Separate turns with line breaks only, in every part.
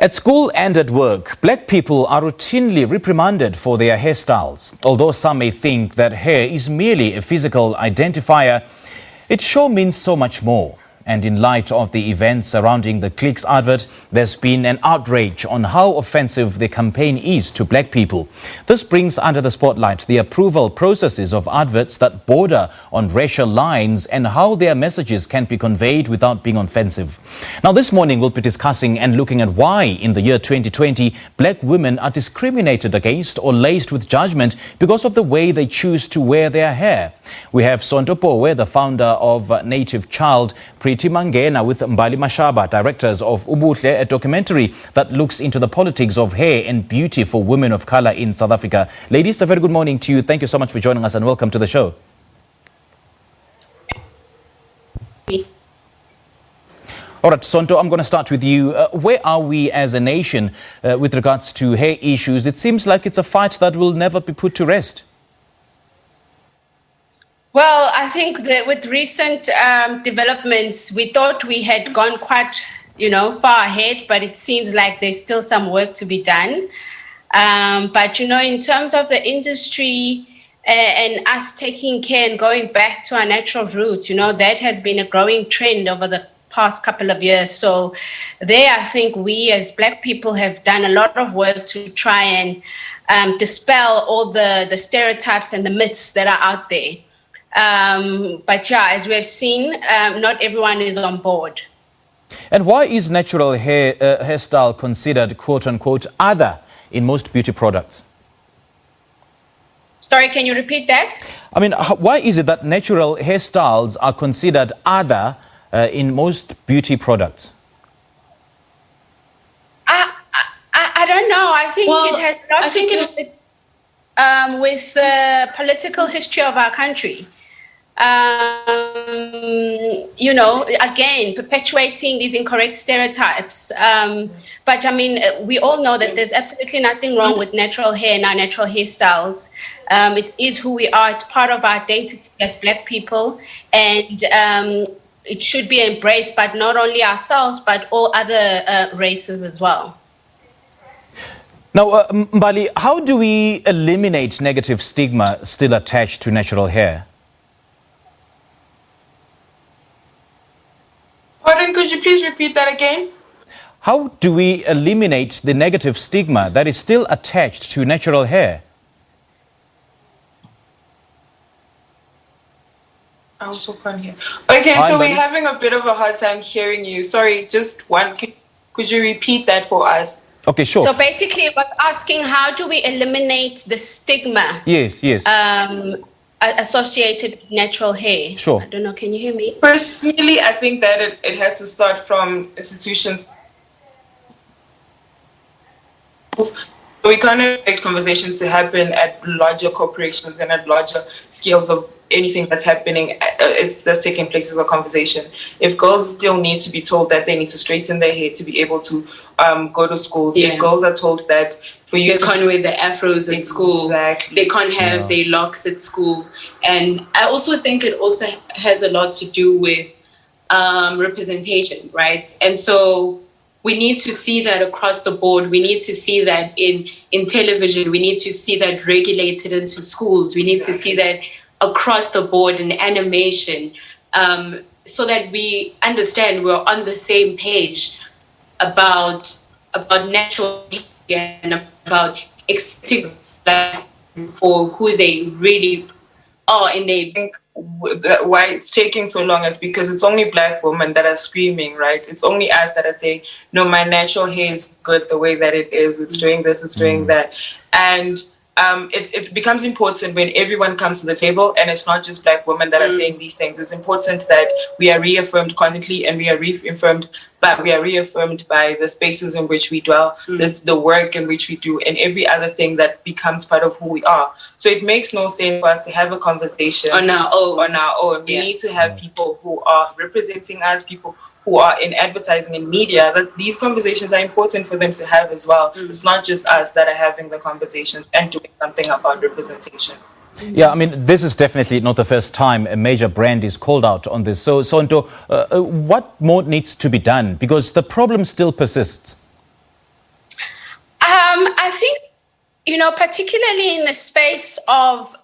At school and at work, black people are routinely reprimanded for their hairstyles. Although some may think that hair is merely a physical identifier, it sure means so much more. And in light of the events surrounding the Clicks advert, there's been an outrage on how offensive the campaign is to black people. This brings under the spotlight the approval processes of adverts that border on racial lines and how their messages can be conveyed without being offensive. Now, this morning we'll be discussing and looking at why in the year 2020 black women are discriminated against or laced with judgment because of the way they choose to wear their hair. We have Sonto Pooe, the founder of Native Child, Mangena with Mbali Mashaba, directors of Ubuhle, a documentary that looks into the politics of hair and beauty for women of color in South Africa. Ladies, a very good morning to you. Thank you so much for joining us and welcome to the show. All right, Sonto, I'm going to start with you. Where are we as a nation with regards to hair issues? It seems like it's a fight that will never be put to rest.
Well, I think that with recent developments, we thought we had gone quite, far ahead, but it seems like there's still some work to be done. But, in terms of the industry and us taking care and going back to our natural roots, that has been a growing trend over the past couple of years. So there, I think we as black people have done a lot of work to try and dispel all the stereotypes and the myths that are out there. But yeah, as we've seen, not everyone is on board.
And why is natural hairstyle considered quote-unquote other in most beauty products?
Sorry, can you repeat that?
I mean, why is it that natural hairstyles are considered other in most beauty products?
I don't know. I think it has a lot to do with the political history of our country. Again, perpetuating these incorrect stereotypes. But I mean, we all know that there's absolutely nothing wrong with natural hair and our natural hairstyles. It is who we are. It's part of our identity as black people. And it should be embraced by not only ourselves, but all other races as well.
Now, Mbali, how do we eliminate negative stigma still attached to natural hair?
Pardon, could you please repeat that again?
How do we eliminate the negative stigma that is still attached to natural hair?
I also can't hear. Okay, so we're having a bit of a hard time hearing you. Sorry, just one. Could you repeat that for us?
Okay, sure.
So basically, it was asking how do we eliminate the stigma?
Yes.
Associated with natural hair.
Sure.
I don't know. Can you hear me?
Personally, I think that it has to start from institutions. We can't expect conversations to happen at larger corporations and at larger scales of anything that's happening, that's taking place as a conversation. If girls still need to be told that they need to straighten their hair to be able to go to schools, if girls are told that for you
they can't wear the afros at school, they can't have their locks at school. And I also think it also has a lot to do with representation, right? And so we need to see that across the board. We need to see that in television. We need to see that regulated into schools. We need to see that across the board in animation, so that we understand we're on the same page about natural hair and about accepting for who they really are in their.
Why it's taking so long is because it's only black women that are screaming, right? It's only us that are saying, no, my natural hair is good the way that it is. It's doing this, it's doing that. And it becomes important when everyone comes to the table, and it's not just black women that are saying these things. It's important that we are reaffirmed constantly, and we are reaffirmed by the spaces in which we dwell, the work in which we do, and every other thing that becomes part of who we are. So it makes no sense for us to have a conversation on our own. We need to have people who are representing us, people who are in advertising and media, that these conversations are important for them to have as well. It's not just us that are having the conversations and doing something about representation.
Yeah, I mean, this is definitely not the first time a major brand is called out on this. So, Sonto, what more needs to be done? Because the problem still persists.
particularly in the space of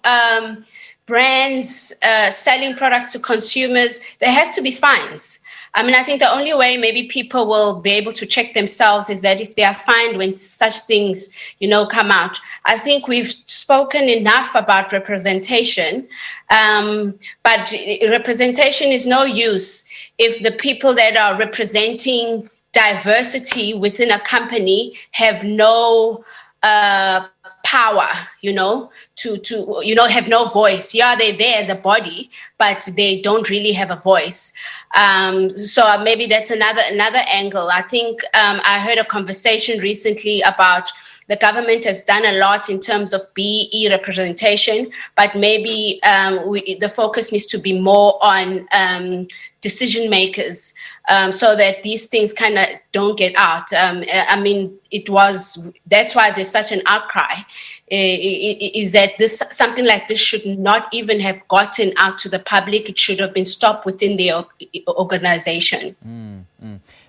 brands selling products to consumers, there has to be fines. I mean, I think the only way maybe people will be able to check themselves is that if they are fined when such things, come out. I think we've spoken enough about representation, but representation is no use if the people that are representing diversity within a company have no power, to have no voice. Yeah, they're there as a body, but they don't really have a voice. So maybe that's another angle. I think I heard a conversation recently about the government has done a lot in terms of BE representation, but maybe the focus needs to be more on decision makers, so that these things kind of don't get out. That's why there's such an outcry. Is that something like this should not even have gotten out to the public. It should have been stopped within the organization.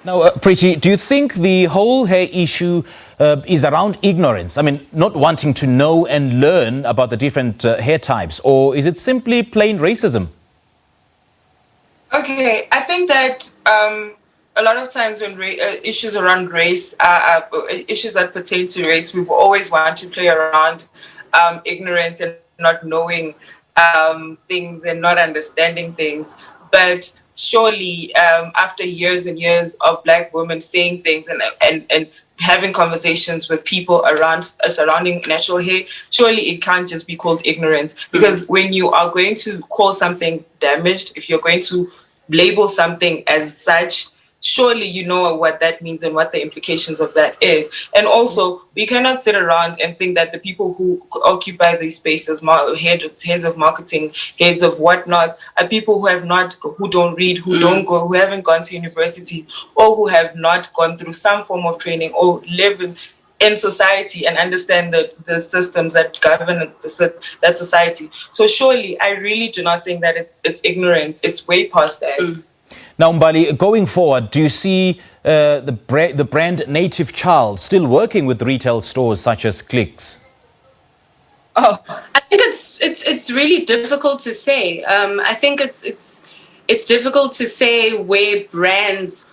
Now, Preeti, do you think the whole hair issue is around ignorance? I mean, not wanting to know and learn about the different hair types, or is it simply plain racism?
Okay, I think that a lot of times when issues around race, issues that pertain to race, we will always want to play around ignorance and not knowing things and not understanding things. But surely, after years and years of Black women saying things and having conversations with people around surrounding natural hair, surely it can't just be called ignorance. Because when you are going to call something damaged, if you're going to label something as such, surely you know what that means and what the implications of that is. And also, we cannot sit around and think that the people who occupy these spaces, heads of marketing, heads of whatnot, are people who don't read, who haven't gone to university, or who have not gone through some form of training or live in society and understand the systems that govern that society. So surely, I really do not think that it's ignorance. It's way past that.
Now, Mbali, going forward, do you see the brand Native Child still working with retail stores such as Clicks?
Oh, I think it's really difficult to say. I think it's difficult to say where brands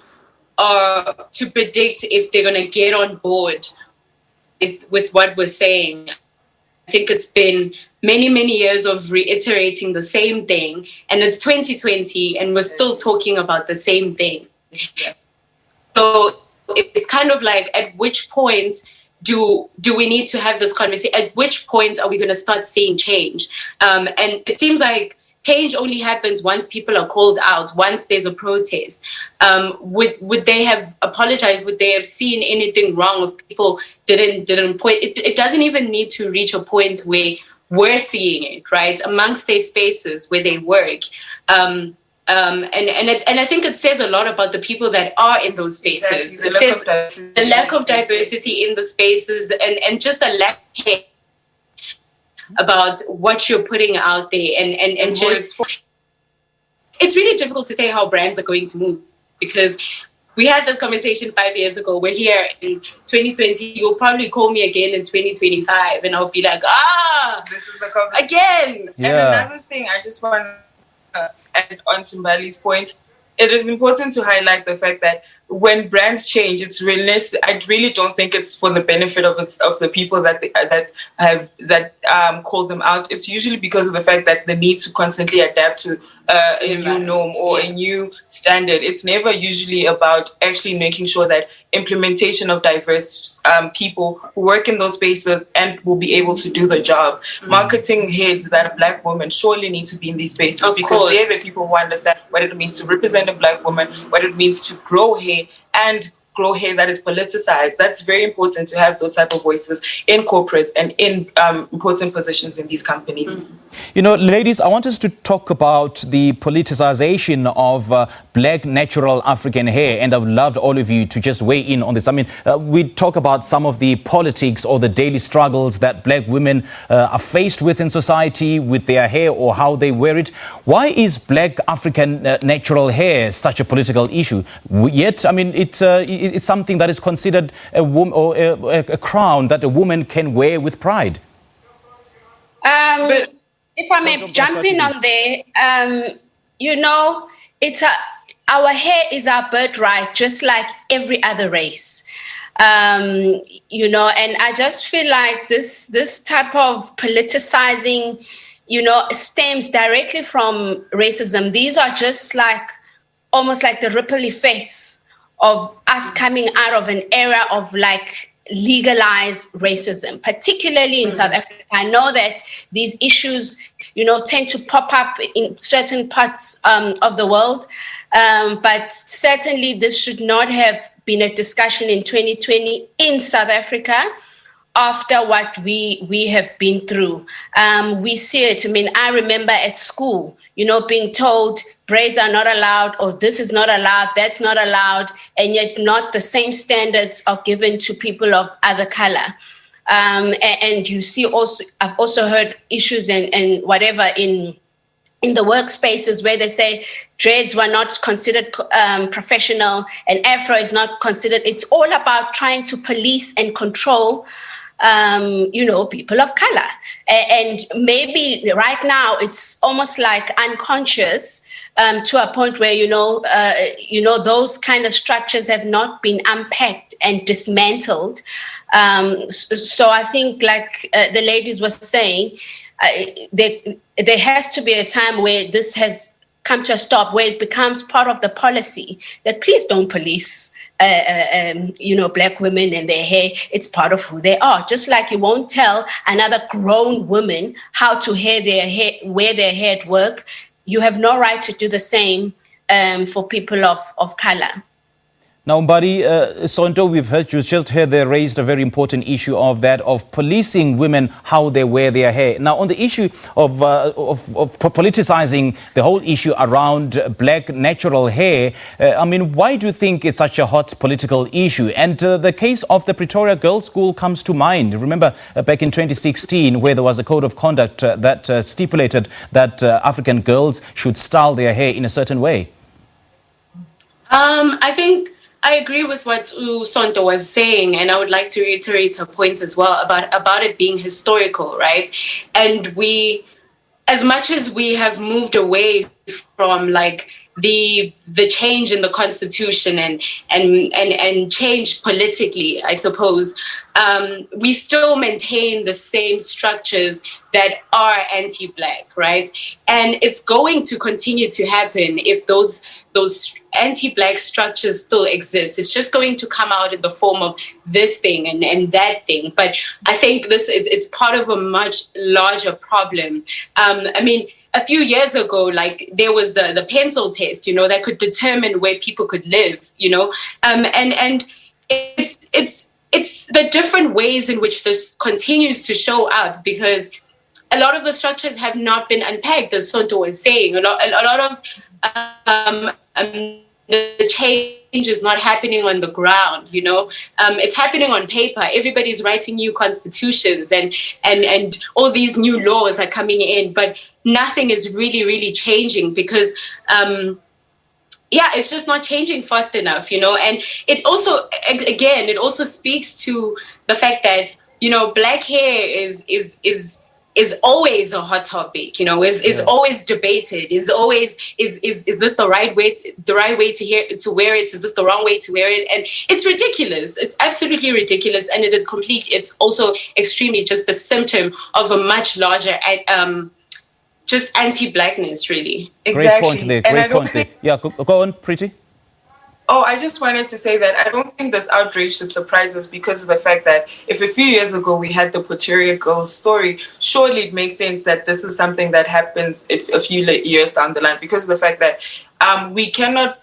are to predict if they're going to get on board with what we're saying. I think it's been many, many years of reiterating the same thing, and it's 2020 and we're still talking about the same thing. So it's kind of like, at which point do we need to have this conversation? At which point are we going to start seeing change? And it seems like change only happens once people are called out, once there's a protest. Would they have apologized? Would they have seen anything wrong if people didn't point? It doesn't even need to reach a point where we're seeing it, right, amongst their spaces where they work. And I think it says a lot about the people that are in those spaces.
Exactly.
It says the lack of diversity in the spaces and just the lack of care about what you're putting out there, and just it's really difficult to say how brands are going to move, because we had this conversation 5 years ago. We're here in 2020. You'll probably call me again in 2025 and I'll be like,
this is the conversation
again.
Yeah. And another thing I just want to add on to Mbali's point, it is important to highlight the fact that when brands change, it's realness. I really don't think it's for the benefit of the people that call them out. It's usually because of the fact that they need to constantly adapt to a new norm or a new standard. It's never usually about actually making sure that implementation of diverse people who work in those spaces and will be able to do the job. Marketing heads that are Black women surely need to be in these spaces, because they're the people who understand what it means to represent a Black woman, what it means to grow hair and grow hair that is politicized. That's very important to have those type of voices in corporate and in important positions in these companies.
You know, ladies, I want us to talk about the politicization of Black natural African hair, and I would love all of you to just weigh in on this. I mean, we talk about some of the politics or the daily struggles that Black women are faced with in society with their hair or how they wear it. Why is Black African natural hair such a political issue? Yet, I mean, it it's something that is considered a crown that a woman can wear with pride.
If I may jump in on there, you know, our hair is our birthright, just like every other race. You know, and I just feel like this type of politicizing, you know, stems directly from racism. These are just like almost like the ripple effects of us coming out of an era of like legalized racism, particularly in South Africa. I know that these issues, you know, tend to pop up in certain parts of the world, but certainly this should not have been a discussion in 2020 in South Africa after what we have been through. We see it. I mean, I remember at school, you know, being told braids are not allowed, or this is not allowed, that's not allowed, and yet not the same standards are given to people of other color. And you see also, I've also heard issues and whatever in the workspaces where they say dreads were not considered professional and afro is not considered. It's all about trying to police and control you know, people of color. And maybe right now it's almost like unconscious to a point where, you know, those kind of structures have not been unpacked and dismantled. So I think, like the ladies were saying, there has to be a time where this has come to a stop, where it becomes part of the policy that please don't police you know, Black women and their hair. It's part of who they are. Just like you won't tell another grown woman how to wear their hair at work, you have no right to do the same for people of color.
Now, Mbali, Sonto, we've just heard they raised a very important issue of policing women, how they wear their hair. Now, on the issue of politicizing the whole issue around black natural hair, I mean, why do you think it's such a hot political issue? And the case of the Pretoria Girls' School comes to mind. Remember back in 2016, where there was a code of conduct that stipulated that African girls should style their hair in a certain way.
I think I agree with what Sonto was saying, and I would like to reiterate her points as well about it being historical, right? And we, as much as we have moved away from like the change in the constitution and change politically, I suppose, we still maintain the same structures that are anti-Black, right? And it's going to continue to happen if those anti-Black structures still exist. It's just going to come out in the form of this thing and that thing. But I think it's part of a much larger problem. I mean, a few years ago, like there was the pencil test, you know, that could determine where people could live, you know, and it's the different ways in which this continues to show up, because a lot of the structures have not been unpacked, as Sonto was saying. A lot of the change is not happening on the ground, you know. It's happening on paper. Everybody's writing new constitutions and all these new laws are coming in, but nothing is really changing because it's just not changing fast enough, you know. And it also speaks to the fact that, you know, Black hair is always a hot topic, you know, is always debated, is this the right way to wear it? Is this the wrong way to wear it? And it's ridiculous. It's absolutely ridiculous. And it is it's also extremely just a symptom of a much larger, just anti-Blackness, really.
Exactly.
Great point there. Yeah, go on, Pretty.
Oh, I just wanted to say that I don't think this outrage should surprise us because of the fact that if a few years ago we had the Pretoria Girls story, surely it makes sense that this is something that happens a few years down the line, because of the fact that we cannot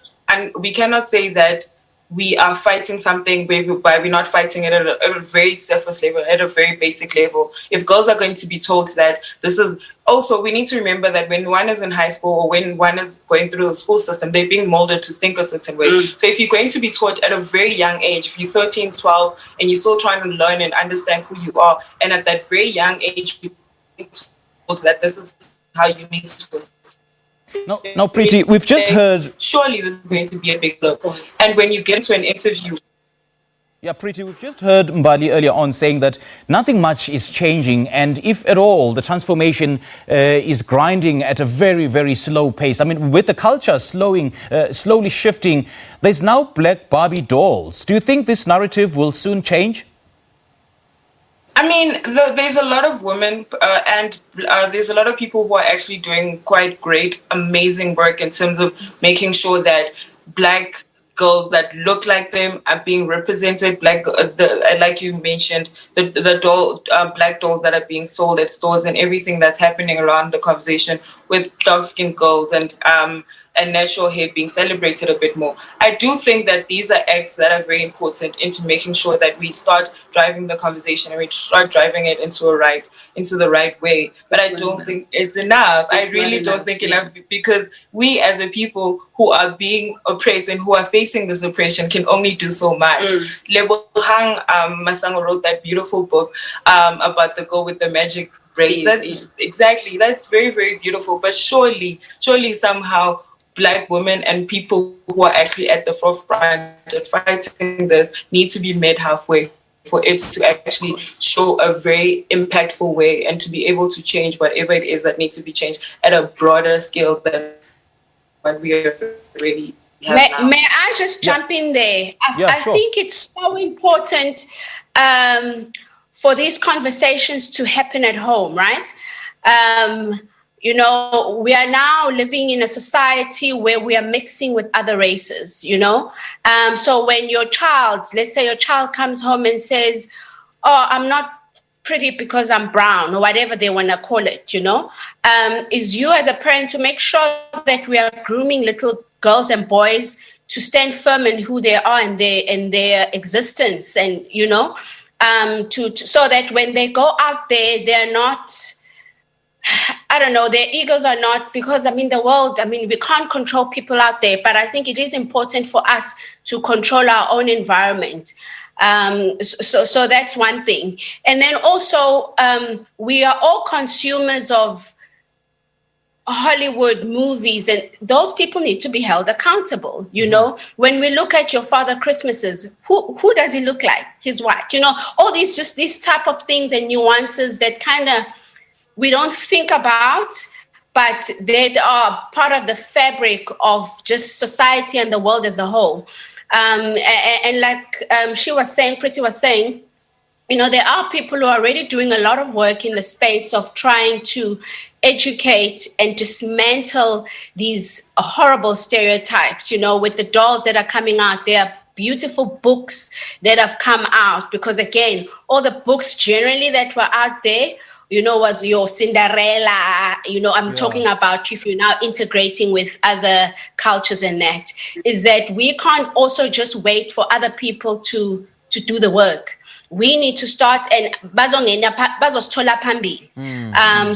say that we are fighting something whereby we're not fighting it at a very surface level, at a very basic level. If girls are going to be told that this is... Also, we need to remember that when one is in high school or when one is going through the school system, they're being molded to think a certain way. So if you're going to be taught at a very young age, if you're 13, 12, and you're still trying to learn and understand who you are, and at that very young age, you're told that this is how you need to...
No, Pretty, we've just heard...
Surely this is going to be a big blow. And when you get to an interview
Yeah, Preeti, we've just heard Mbali earlier on saying that nothing much is changing, and if at all, the transformation is grinding at a very, very slow pace. I mean, with the culture slowly shifting, there's now black Barbie dolls. Do you think this narrative will soon change?
I mean, there's a lot of women and there's a lot of people who are actually doing quite great, amazing work in terms of making sure that black girls that look like them are being represented. Like like you mentioned, the black dolls that are being sold at stores and everything that's happening around the conversation with dark-skinned girls and natural hair being celebrated a bit more. I do think that these are acts that are very important into making sure that we start driving the conversation and we start driving it into the right way. But I don't think it's enough. I really don't think enough, because we as a people who are being oppressed and who are facing this oppression can only do so much. Lebohang Masango wrote that beautiful book about the girl with the magic braids. That's very, very beautiful. But surely somehow Black women and people who are actually at the forefront of fighting this need to be met halfway for it to actually show a very impactful way and to be able to change whatever it is that needs to be changed at a broader scale than what we already have now.
May I just jump in there? I
Sure.
think it's so important for these conversations to happen at home, right? You know, we are now living in a society where we are mixing with other races, you know? So when let's say your child comes home and says, oh, I'm not pretty because I'm brown, or whatever they want to call it, you know? Is you as a parent to make sure that we are grooming little girls and boys to stand firm in who they are and their existence, and, you know, so that when they go out there, they're not, I don't know, their egos are not, because I mean, the world, I mean, we can't control people out there, but I think it is important for us to control our own environment. So that's one thing. And then also, we are all consumers of Hollywood movies, and those people need to be held accountable. You know, when we look at Your Father Christmases, who does he look like? His wife, you know, all these type of things and nuances that kind of we don't think about, but they are part of the fabric of just society and the world as a whole. And like Preeti was saying, you know, there are people who are already doing a lot of work in the space of trying to educate and dismantle these horrible stereotypes, you know, with the dolls that are coming out. There are beautiful books that have come out, because again, all the books generally that were out there, you know, was your Cinderella, you know, I'm talking about if you're now integrating with other cultures and that, is that we can't also just wait for other people to do the work. We need to start, and bazosithola phambili.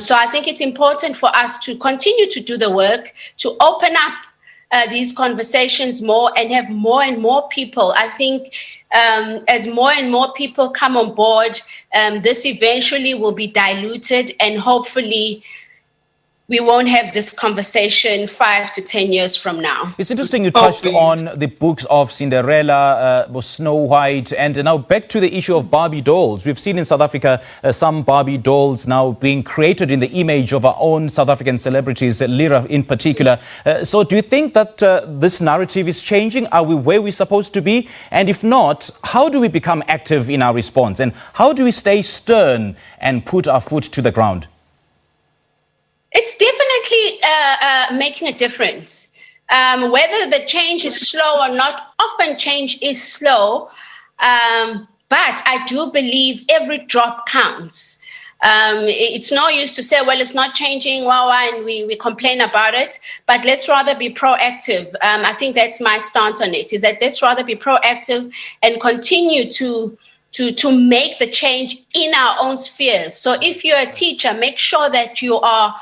So I think it's important for us to continue to do the work, to open up these conversations more and have more and more people. I think as more and more people come on board, this eventually will be diluted, and hopefully we won't have this conversation 5 to 10 years from now.
It's interesting you touched on the books of Cinderella, Snow White, and now back to the issue of Barbie dolls. We've seen in South Africa some Barbie dolls now being created in the image of our own South African celebrities, Lyra in particular. So do you think that this narrative is changing? Are we where we're supposed to be? And if not, how do we become active in our response? And how do we stay stern and put our foot to the ground?
It's definitely making a difference. Whether the change is slow or not, often change is slow, but I do believe every drop counts. It's no use to say, well, it's not changing, and we complain about it, but let's rather be proactive. I think that's my stance on it, is that let's rather be proactive and continue to make the change in our own spheres. So if you're a teacher, make sure that you are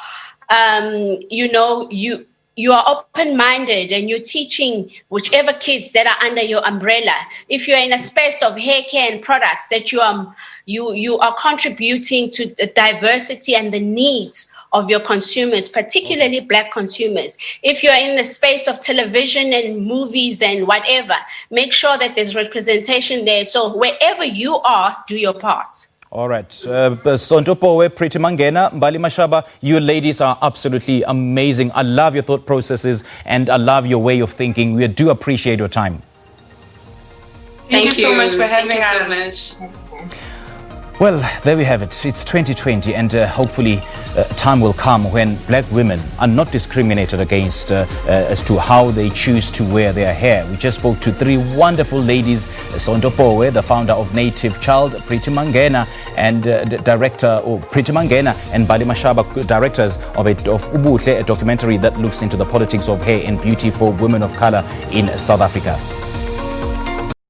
you are open-minded and you're teaching whichever kids that are under your umbrella. If you're in a space of hair care and products, that you are contributing to the diversity and the needs of your consumers, particularly Black consumers. If you're in the space of television and movies and whatever, make sure that there's representation there. So wherever you are, do your part.
All right. Sonto Pooe, Pretty Mangena, Mbali Mashaba, you ladies are absolutely amazing. I love your thought processes and I love your way of thinking. We do appreciate your time.
Thank you so much for having
Thank you
us.
so much.
Well, there we have it. It's 2020 and hopefully time will come when Black women are not discriminated against as to how they choose to wear their hair. We just spoke to three wonderful ladies, Sonto Pooe, the founder of Native Child, Pretty Mangena, and director of Pretty Mangena, and Mbali Mashaba, directors of Ubuhle, a documentary that looks into the politics of hair and beauty for women of color in South Africa.